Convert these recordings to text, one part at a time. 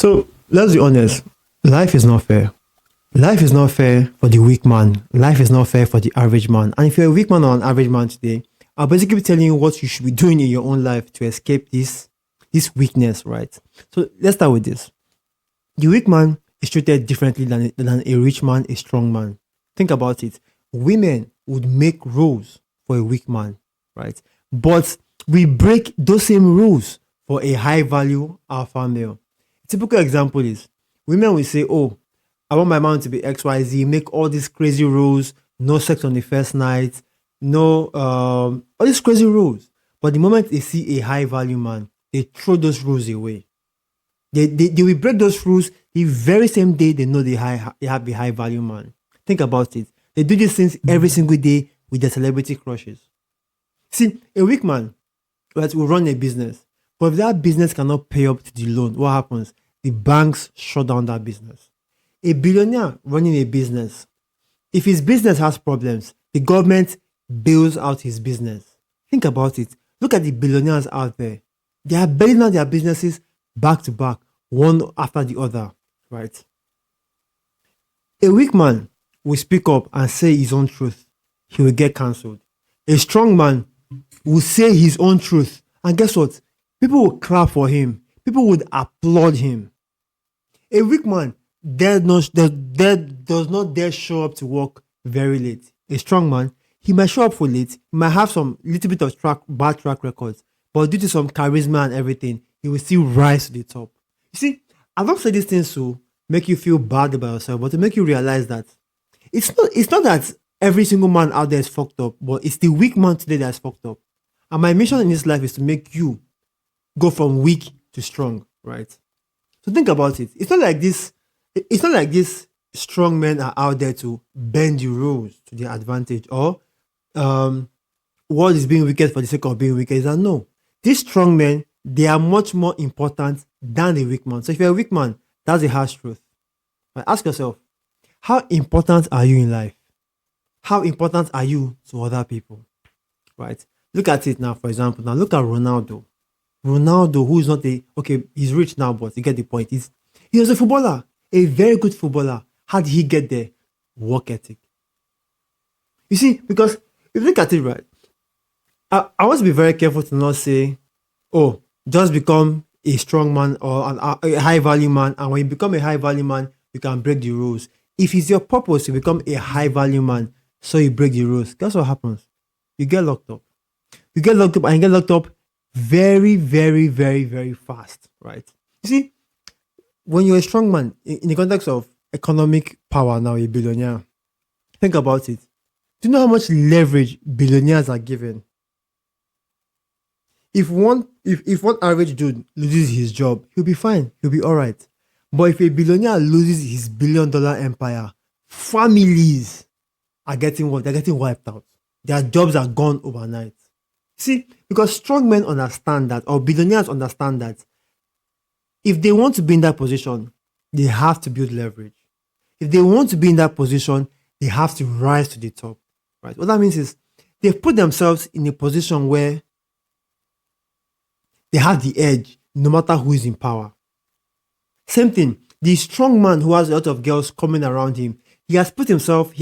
So let's be honest. Life is not fair. Life is not fair for the weak man. Life is not fair for the average man. And if you're a weak man or an average man today, I'll basically be telling you what you should be doing in your own life to escape this weakness, right? So let's start with this. The weak man is treated differently than a rich man, a strong man. Think about it. Women would make rules for a weak man, right? But we break those same rules for a high value alpha male. A typical example is women will say, oh, I want my man to be XYZ, make all these crazy rules, no sex on the first night, no, all these crazy rules. But the moment they see a high value man, they throw those rules away. They will break those rules the very same day they know they have a high value man. Think about it. They do these things every single day with their celebrity crushes. See, a weak man, right, will run a business. But if that business cannot pay up to the loan, what happens? The banks shut down that business. A billionaire running a business, if his business has problems, the government bails out his business. Think about it. Look at the billionaires out there. They are bailing out their businesses back to back, one after the other, right? A weak man will speak up and say his own truth. He will get cancelled. A strong man will say his own truth. And guess what? People will clap for him. People would applaud him. A weak man does not dare show up to work very late. A strong man, he might show up for late. He might have some little bit of bad track records. But due to some charisma and everything, he will still rise to the top. You see, I don't say these things to make you feel bad about yourself, but to make you realize that it's not that every single man out there is fucked up, but it's the weak man today that's fucked up. And my mission in this life is to make you go from weak to strong, right? So think about it. It's not like these strong men are out there to bend the rules to their advantage, or what is being wicked for the sake of being wicked. Is that no? These strong men, they are much more important than the weak man. So if you're a weak man, that's the harsh truth. But ask yourself, how important are you in life? How important are you to other people? Right? Look at it now, for example. Now look at Ronaldo. Ronaldo, who is not he's rich now, but you get the point. He was a footballer, a very good footballer. How did he get there? Work ethic. You see, because if you look at it right, I want to be very careful to not say, oh, just become a strong man or a high value man, and when you become a high value man, you can break the rules. If it's your purpose to become a high value man, so you break the rules, guess what happens? You get locked up. You get locked up and you get locked up very, very, very, very fast, right? You see, when you're a strong man, in the context of economic power now, a billionaire, think about it. Do you know how much leverage billionaires are given? If one average dude loses his job, he'll be fine. He'll be all right. But if a billionaire loses his billion-dollar empire, families are getting what? They're getting wiped out. Their jobs are gone overnight. See, because strong men understand that, or billionaires understand that, if they want to be in that position, they have to build leverage. If they want to be in that position, they have to rise to the top. Right? What that means is they've put themselves in a position where they have the edge, no matter who is in power. Same thing, the strong man who has a lot of girls coming around him, he has built himself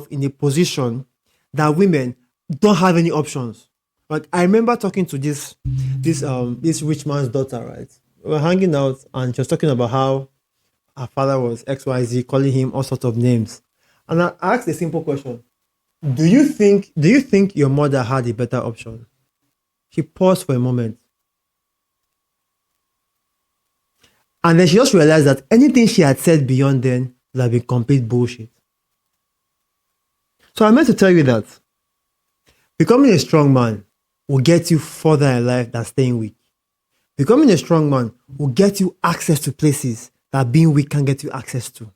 in a position that women don't have any options. Like, I remember talking to this rich man's daughter, right? We were hanging out and she was talking about how her father was XYZ, calling him all sorts of names. And I asked a simple question. Do you think your mother had a better option? She paused for a moment. And then she just realized that anything she had said beyond then would have been complete bullshit. So I meant to tell you that becoming a strong man will get you further in life than staying weak. Becoming a strong man will get you access to places that being weak can get you access to.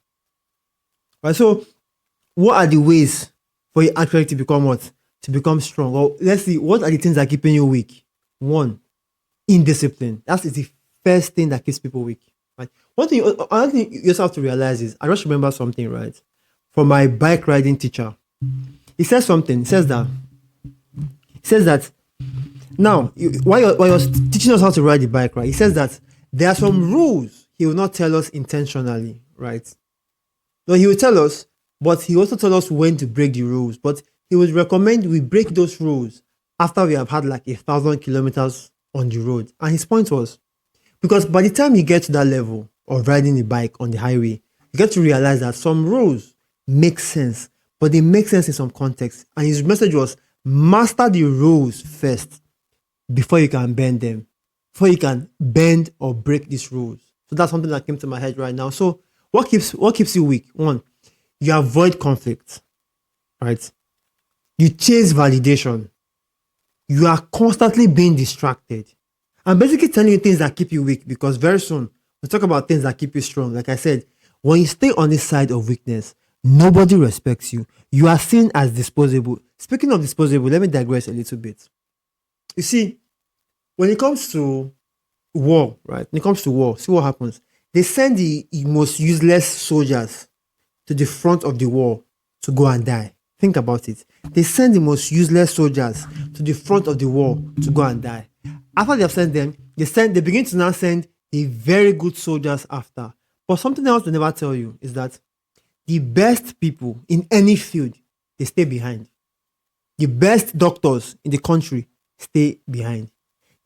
Right? So what are the ways for you actually to become what? To become strong? Well, let's see, what are the things that are keeping you weak? One, indiscipline. That's the first thing that keeps people weak. Right? Another thing you just have to realize is, I just remember something, right? From my bike riding teacher. He says something. He says that now, while you're teaching us how to ride the bike, right? He says that there are some rules he will not tell us intentionally, right? No, he will tell us, but he also tell us when to break the rules. But he would recommend we break those rules after we have had like 1,000 kilometers on the road. And his point was because by the time you get to that level of riding a bike on the highway, you get to realize that some rules make sense, but they make sense in some context. And his message was master the rules first before you can bend them, before you can bend or break these rules. So that's something that came to my head right now. So what keeps you weak? One, you avoid conflict, right? You chase validation. You are constantly being distracted. I'm basically telling you things that keep you weak because very soon we'll talk about things that keep you strong. Like I said, when you stay on this side of weakness, nobody respects you. You are seen as disposable. Speaking of disposable, let me digress a little bit. You see, when it comes to war, right? When it comes to war, see what happens. They send the most useless soldiers to the front of the war to go and die. Think about it. They send the most useless soldiers to the front of the war to go and die. After they have sent them, they begin to now send the very good soldiers after. But something else they never tell you is that the best people in any field, they stay behind. The best doctors in the country stay behind.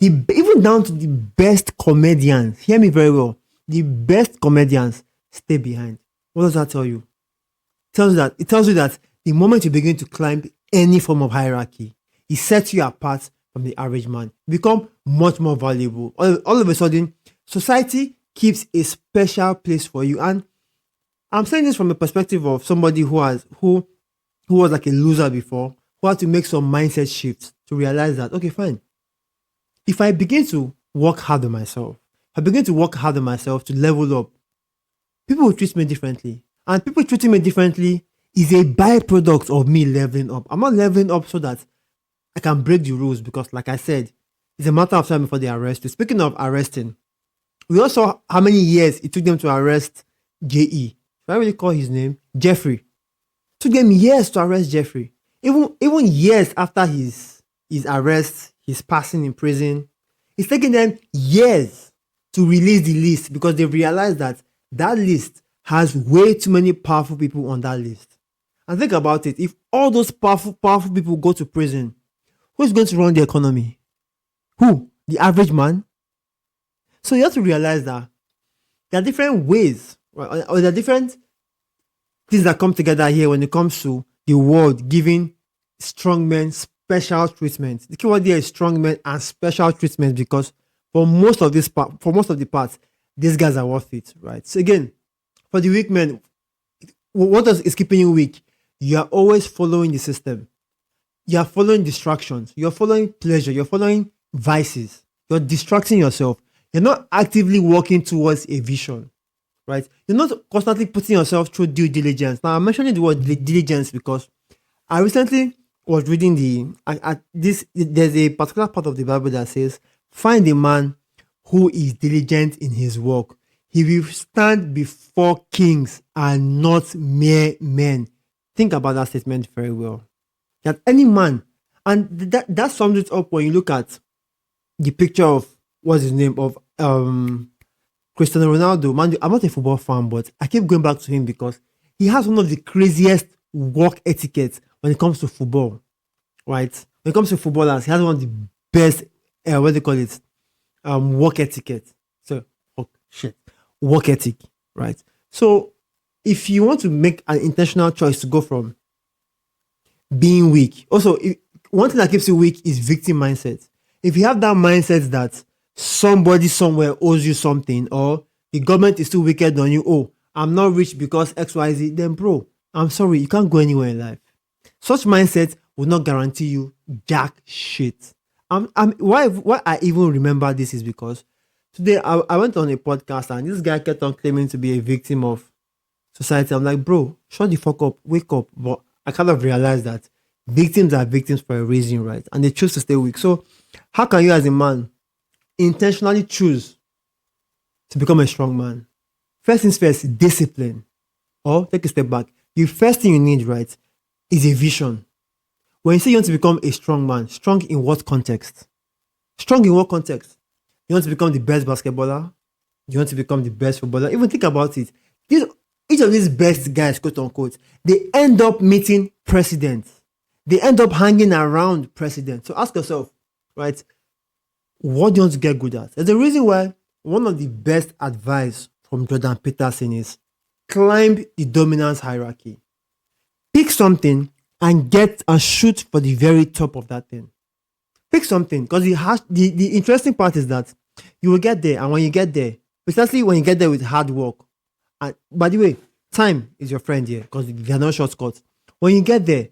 Even down to the best comedians, hear me very well. The best comedians stay behind. What does that tell you? It tells you that the moment you begin to climb any form of hierarchy, it sets you apart from the average man. You become much more valuable. All of a sudden, society keeps a special place for you. And I'm saying this from a perspective of somebody who was like a loser before, who had to make some mindset shifts to realize that, okay, fine. If I begin to work hard on myself, if I begin to work hard on myself to level up, people will treat me differently. And people treating me differently is a byproduct of me leveling up. I'm not leveling up so that I can break the rules because, like I said, it's a matter of time before they arrest you. Speaking of arresting, we also saw how many years it took them to arrest J.E. Should I really call his name? Jeffrey. It took them years to arrest Jeffrey. Even years after his arrest, his passing in prison, it's taking them years to release the list because they realized that that list has way too many powerful people on that list. And think about it. If all those powerful people go to prison, who's going to run the economy? Who? The average man? So you have to realize that there are different ways, right? Or there are different things that come together here when it comes to the world giving strong men special treatment. The keyword there is strong men and special treatment because for most of the parts, these guys are worth it, right? So again, for the weak men, is keeping you weak? You are always following the system. You are following distractions. You're following pleasure. You're following vices. You're distracting yourself. You're not actively working towards a vision, right? You're not constantly putting yourself through due diligence. Now, I'm mentioning the word diligence because I recently was reading there's a particular part of the Bible that says, find a man who is diligent in his work. He will stand before kings and not mere men. Think about that statement very well. That any man, and that sums it up when you look at the picture of what's his name of Cristiano Ronaldo. Man, I'm not a football fan, but I keep going back to him because he has one of the craziest work etiquettes when it comes to football. Right? When it comes to footballers, he has one of the best what do they call it? Work etiquette. So work ethic, right? So if you want to make an intentional choice to go from being weak, also one thing that keeps you weak is victim mindset. If you have that mindset that somebody somewhere owes you something or the government is still wicked on you, oh, I'm not rich because XYZ, then bro, I'm sorry, you can't go anywhere in life. Such mindset will not guarantee you jack shit. Why I even remember this is because today I went on a podcast and this guy kept on claiming to be a victim of society. I'm like, bro, shut the fuck up, wake up. But I kind of realized that victims are victims for a reason, right? And they choose to stay weak. So how can you as a man intentionally choose to become a strong man? First things first, discipline. Or take a step back. The first thing you need, right, is a vision. When you say you want to become a strong man, strong in what context? Strong in what context? You want to become the best basketballer, You want to become the best footballer. Even think about it. These, each of these best guys, quote unquote, they end up meeting presidents. They end up hanging around presidents. So ask yourself, right? What do you want to get good at? There's a reason why one of the best advice from Jordan Peterson is climb the dominance hierarchy. Pick something and get and shoot for the very top of that thing. Pick something because the interesting part is that you will get there, and when you get there, precisely when you get there with hard work, and by the way, time is your friend here because there are no shortcuts. When you get there,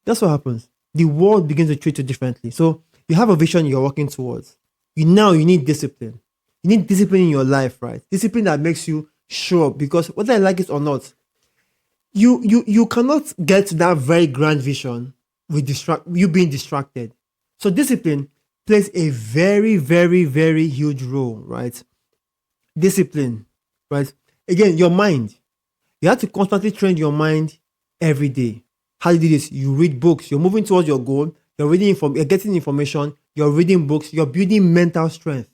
that's what happens. The world begins to treat you differently. So you have a vision you're working towards. You need discipline. You need discipline in your life, right? Discipline that makes you show up because whether I like it or not, you cannot get to that very grand vision with you being distracted. So discipline plays a very, very, very huge role, right? Discipline, right? Again, your mind. You have to constantly train your mind every day. How do you do this? You read books. You're moving towards your goal. You're getting information. You're reading books. You're building mental strength.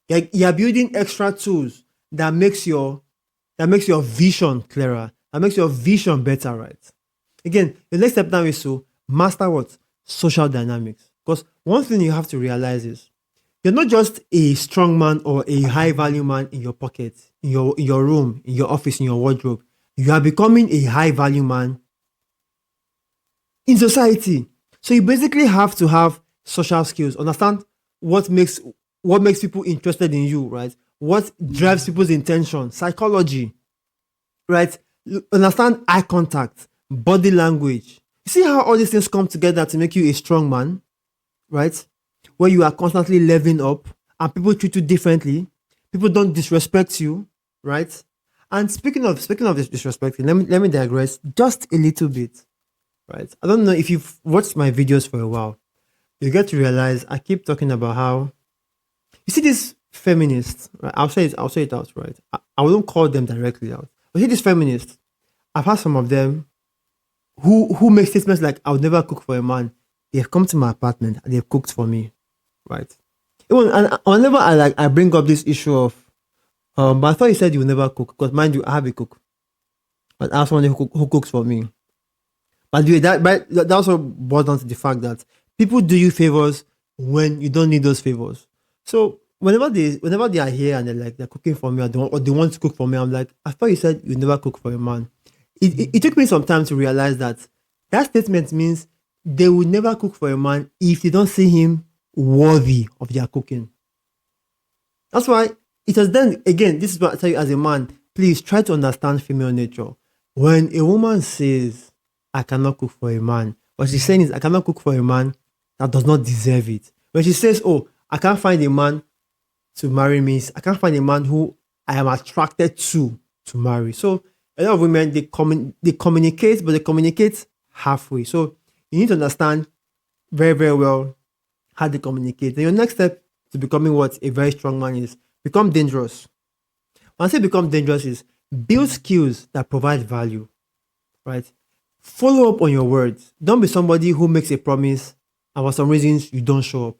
You're building extra tools that makes your vision clearer. That makes your vision better, right? Again, the next step now is to master what? Social dynamics. Because one thing you have to realize is you're not just a strong man or a high value man in your pocket, in your room, in your office, in your wardrobe. You are becoming a high value man in society. So you basically have to have social skills, understand what makes people interested in you, right? What drives people's intention, psychology, right? Understand eye contact, body language. You see how all these things come together to make you a strong man, right? Where you are constantly leveling up and people treat you differently. People don't disrespect you, right? And speaking of this disrespecting, let me digress just a little bit, right? I don't know if you've watched my videos for a while. You get to realize I keep talking about how you see these feminists, right? I'll say it out, right? I won't call them directly out. But see these feminists, I've had some of them who make statements like, I would never cook for a man. They've come to my apartment and they've cooked for me, right? Even and whenever I bring up this issue of but I thought you said you would never cook, because mind you, I have a cook. But I have someone who cooks for me. But that also boils down to the fact that people do you favors when you don't need those favors. So whenever they are here and they're cooking for me, or they want to cook for me, I'm like, I thought you said you never cook for a man. It took me some time to realize that statement means they will never cook for a man if they don't see him worthy of their cooking. That's why it has then, again, this is what I tell you as a man, please try to understand female nature. When a woman says, I cannot cook for a man, what she's saying is, I cannot cook for a man that does not deserve it. When she says, oh, I can't find a man to marry me, I can't find a man who I am attracted to marry. So a lot of women, they communicate, but they communicate halfway. So you need to understand very, very well how they communicate. Then your next step to becoming what a very strong man is, become dangerous. When I say become dangerous is build skills that provide value, right? Follow up on your words. Don't be somebody who makes a promise and for some reasons you don't show up.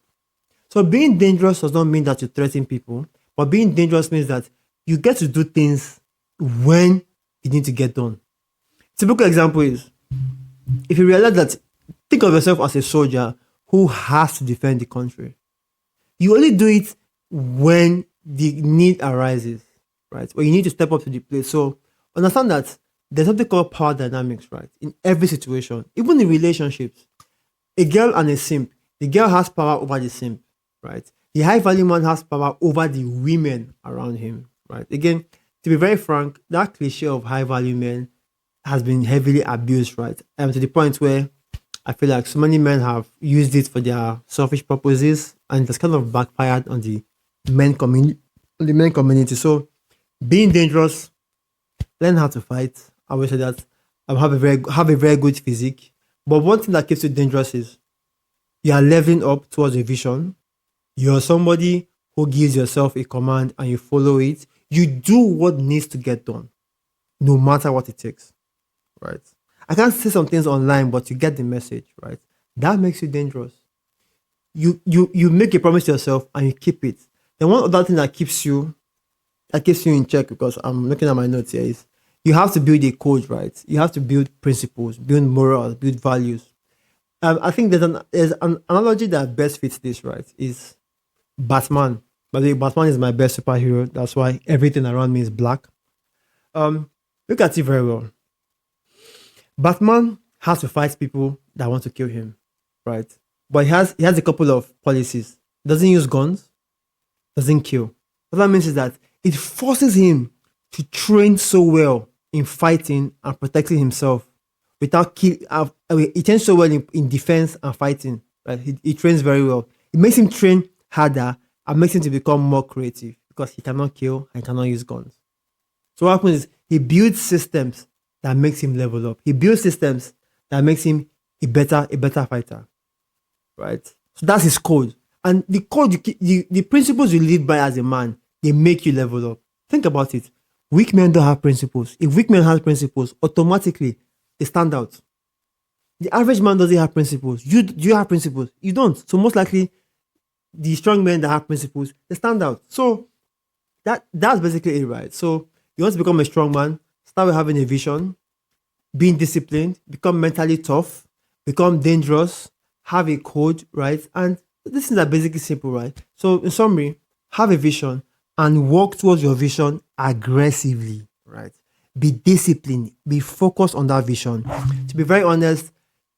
So being dangerous does not mean that you threaten people, but being dangerous means that you get to do things when you need to get done. Typical example is, if you realize that, think of yourself as a soldier who has to defend the country. You only do it when the need arises, right? When you need to step up to the plate. So understand that there's something called power dynamics, right? In every situation, even in relationships, a girl and a simp, the girl has power over the simp, right? The high value man has power over the women around him, right? Again, to be very frank, that cliche of high value men has been heavily abused, right? To the point where I feel like so many men have used it for their selfish purposes, and it's kind of backfired on the men community. So being dangerous, learn how to fight. I always say that. Have a very good physique. But one thing that keeps you dangerous is you are leveling up towards a vision. You're somebody who gives yourself a command and you follow it. You do what needs to get done, no matter what it takes, right? I can't say some things online, but you get the message, right? That makes you dangerous. You make a promise to yourself and you keep it. Then one other thing that keeps you that keeps you in check, because I'm looking at my notes here, is you have to build a code, right? You have to build principles, build morals, build values. I think there's an analogy that best fits this, right? Is Batman. By the way, Batman is my best superhero. That's why everything around me is black. Um, Look at it very well. Batman has to fight people that want to kill him, right? But he has a couple of policies. Doesn't use guns, doesn't kill. What that means is that it forces him to train so well in fighting and protecting himself without kill. He trains so well in defense and fighting. Right? He trains very well. It makes him train harder and makes him to become more creative because he cannot kill and cannot use guns. So what happens is he builds systems that makes him level up. He builds systems that makes him a better fighter, right? So that's his code. And the code, the principles you live by as a man, they make you level up. Think about it. Weak men don't have principles. If weak men have principles, automatically they stand out. The average man doesn't have principles. Do you have principles? You don't. So most likely, the strong men that have principles, they stand out. So that's basically it, right? So you want to become a strong man, start with having a vision, being disciplined, become mentally tough, become dangerous, have a code, right? And these things are basically simple, right? So in summary, have a vision and work towards your vision aggressively, right? Be disciplined, be focused on that vision. To be very honest,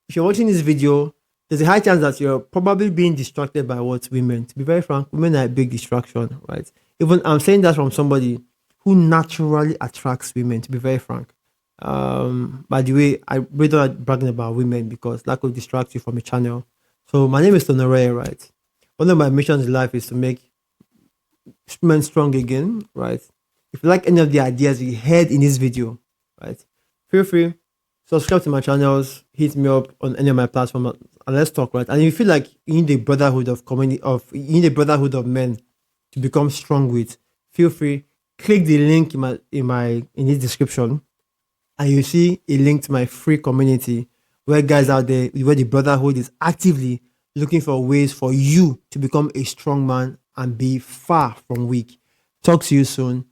if you're watching this video, there's a high chance that you're probably being distracted by what women. To be very frank, women are a big distraction, right? Even I'm saying that from somebody who naturally attracts women, to be very frank. By the way, I really don't like bragging about women because that could distract you from a channel. So my name is Tonore, right? One of my missions in life is to make men strong again, right? If you like any of the ideas you heard in this video, right, feel free, subscribe to my channels, hit me up on any of my platforms, and let's talk, right? And if you feel like you need a brotherhood of community you need a brotherhood of men to become strong with, feel free, click the link in this description, and you see a link to my free community where guys out there, where the brotherhood is actively looking for ways for you to become a strong man and be far from weak. Talk to you soon.